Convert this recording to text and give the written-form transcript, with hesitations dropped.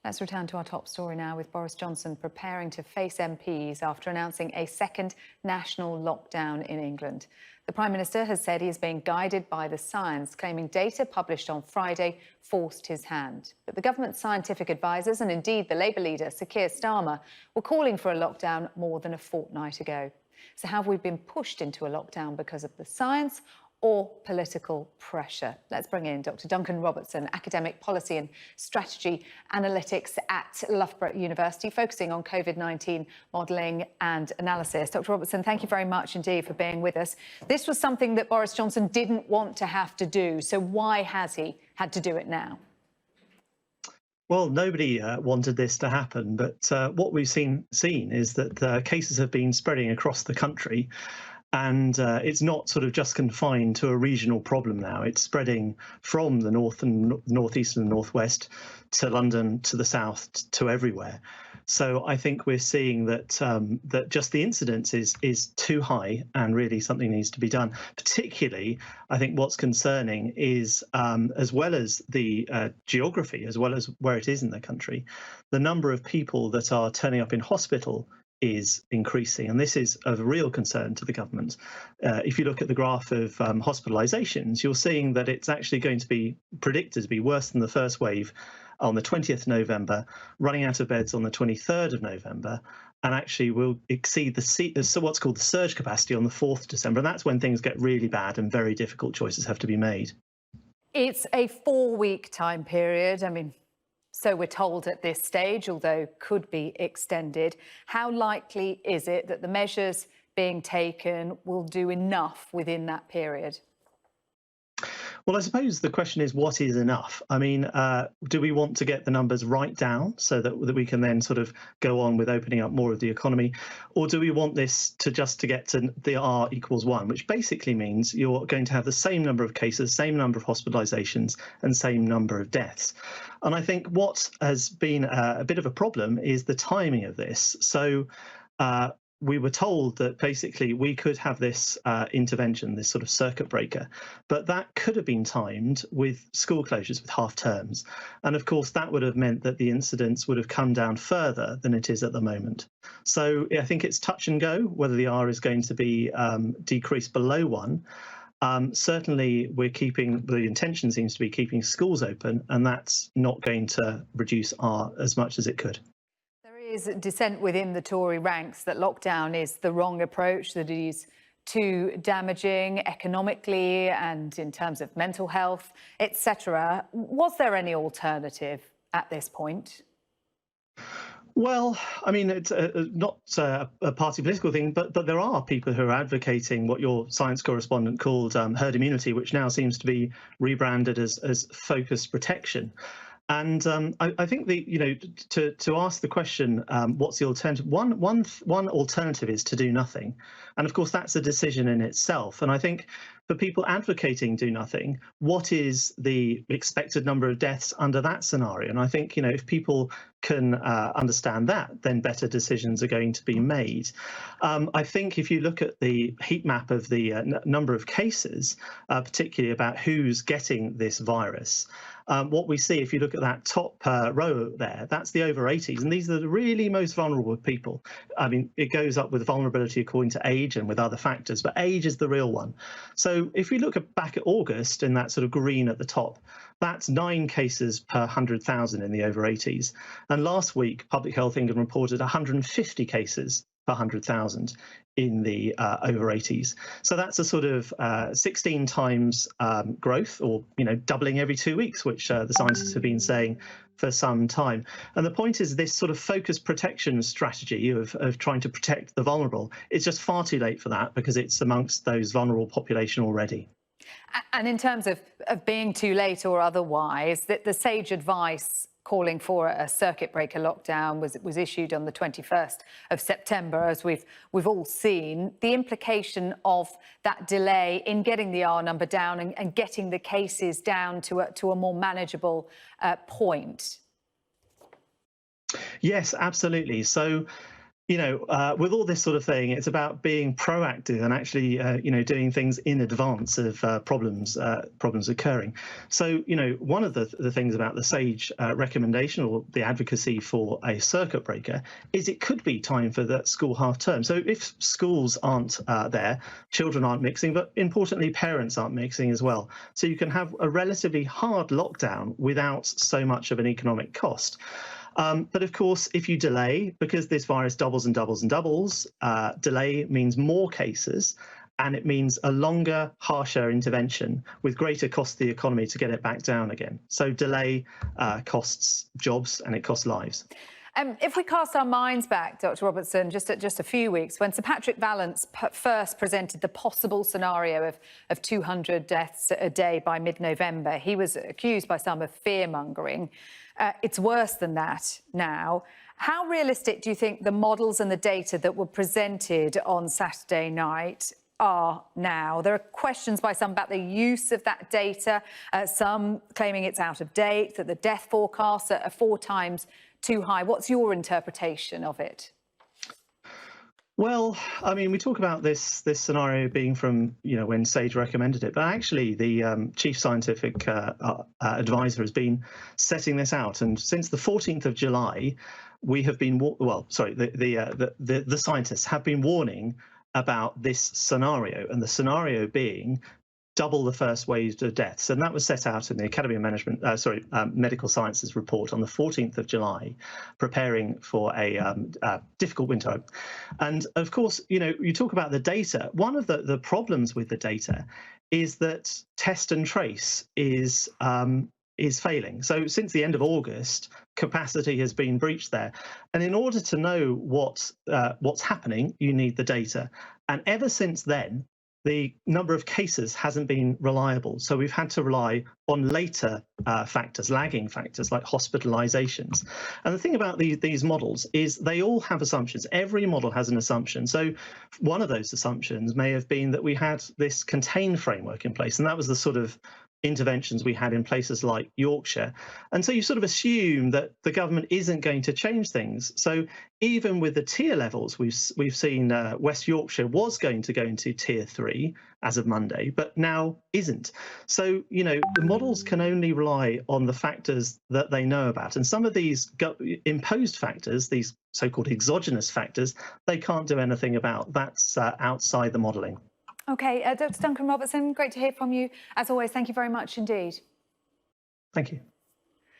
Let's return to our top story now with Boris Johnson preparing to face MPs after announcing a second national lockdown in England. The Prime Minister has said he is being guided by the science, claiming data published on Friday forced his hand. But the government's scientific advisers and indeed the Labour leader, Sir Keir Starmer, were calling for a lockdown more than a fortnight ago. So have we been pushed into a lockdown because of the science or political pressure? Let's bring in Dr. Duncan Robertson, academic policy and strategy analytics at Loughborough University, focusing on COVID-19 modelling and analysis. Dr. Robertson, thank you very much indeed for being with us. This was something that Boris Johnson didn't want to have to do, so why has he had to do it now? Well, nobody wanted this to happen, but what we've seen is that cases have been spreading across the country. And it's not sort of just confined to a regional problem now. It's spreading from the north and northeast and northwest to London, to the south, to everywhere. So I think we're seeing that that just the incidence is too high, and really something needs to be done. Particularly, I think what's concerning is, as well as the geography, as well as where it is in the country, the number of people that are turning up in hospital is increasing, and this is of real concern to the government. If you look at the graph of hospitalisations, you're seeing that it's actually going to be predicted to be worse than the first wave on the 20th November, running out of beds on the 23rd of November, and actually will exceed the what's called the surge capacity on the 4th December, and that's when things get really bad and very difficult choices have to be made. It's a 4-week time period. I mean, so we're told at this stage, although could be extended. How likely is it that the measures being taken will do enough within that period? Well, I suppose the question is, what is enough? I mean, do we want to get the numbers right down so that we can then sort of go on with opening up more of the economy? Or do we want this to get to the R equals 1, which basically means you're going to have the same number of cases, same number of hospitalisations and same number of deaths? And I think what has been a bit of a problem is the timing of this. So we were told that basically we could have this intervention, this sort of circuit breaker, but that could have been timed with school closures, with half terms. And of course, that would have meant that the incidence would have come down further than it is at the moment. So I think it's touch and go whether the R is going to be decreased below 1. Certainly, the intention seems to be keeping schools open, and that's not going to reduce R as much as it could. There is dissent within the Tory ranks that lockdown is the wrong approach, that it is too damaging economically and in terms of mental health, etc. Was there any alternative at this point? Well, I mean, it's not a party political thing, but there are people who are advocating what your science correspondent called herd immunity, which now seems to be rebranded as focused protection. And I think to ask the question, what's the alternative? One alternative is to do nothing, and of course that's a decision in itself. And I think for people advocating do nothing, what is the expected number of deaths under that scenario? And I think if people can understand that, then better decisions are going to be made. I think if you look at the heat map of the number of cases, particularly about who's getting this virus. What we see, if you look at that top row there, that's the over 80s, and these are the really most vulnerable people. I mean, it goes up with vulnerability according to age and with other factors, but age is the real one. So if we look back at August in that sort of green at the top, that's 9 cases per 100,000 in the over 80s. And last week, Public Health England reported 150 cases per 100,000 in the over 80s. So that's a sort of 16 times growth, or doubling every 2 weeks, which the scientists have been saying for some time. And the point is, this sort of focused protection strategy of trying to protect the vulnerable, it's just far too late for that, because it's amongst those vulnerable population already. And in terms of being too late or otherwise, the sage advice calling for a circuit breaker lockdown was issued on the 21st of September, as we've all seen. The implication of that delay in getting the R number down and getting the cases down to a more manageable point. Yes, absolutely. So With all this sort of thing, it's about being proactive and actually, doing things in advance of problems occurring. So, one of the things about the SAGE recommendation or the advocacy for a circuit breaker is it could be time for the school half term. So if schools aren't there, children aren't mixing, but importantly, parents aren't mixing as well. So you can have a relatively hard lockdown without so much of an economic cost. But of course, if you delay, because this virus doubles and doubles and doubles, delay means more cases, and it means a longer, harsher intervention with greater cost to the economy to get it back down again. So delay costs jobs and it costs lives. If we cast our minds back, Dr. Robertson, just a few weeks, when Sir Patrick Vallance first presented the possible scenario of 200 deaths a day by mid-November, he was accused by some of fear-mongering. It's worse than that now. How realistic do you think the models and the data that were presented on Saturday night are now? There are questions by some about the use of that data, some claiming it's out of date, that the death forecasts are 4 times too high. What's your interpretation of it? Well, I mean, we talk about this scenario being from when SAGE recommended it, but actually the chief scientific advisor has been setting this out, and since the 14th of July, we have been the scientists have been warning about this scenario, and the scenario being double the first wave of deaths, and that was set out in the Academy of Medical Sciences report on the 14th of July, preparing for a difficult winter. And of course, you talk about the data. One of the problems with the data is that test and trace is failing. So since the end of August, capacity has been breached there, and in order to know what's happening, you need the data. And ever since then, the number of cases hasn't been reliable. So we've had to rely on later factors, lagging factors like hospitalizations. And the thing about these models is they all have assumptions. Every model has an assumption. So one of those assumptions may have been that we had this contained framework in place, and that was the sort of interventions we had in places like Yorkshire. And so you sort of assume that the government isn't going to change things. So even with the tier levels, we've seen West Yorkshire was going to go into tier 3 as of Monday, but now isn't. So, the models can only rely on the factors that they know about. And some of these imposed factors, these so-called exogenous factors, they can't do anything about. That's outside the modelling. OK, Dr. Duncan Robertson, great to hear from you. As always, thank you very much indeed. Thank you.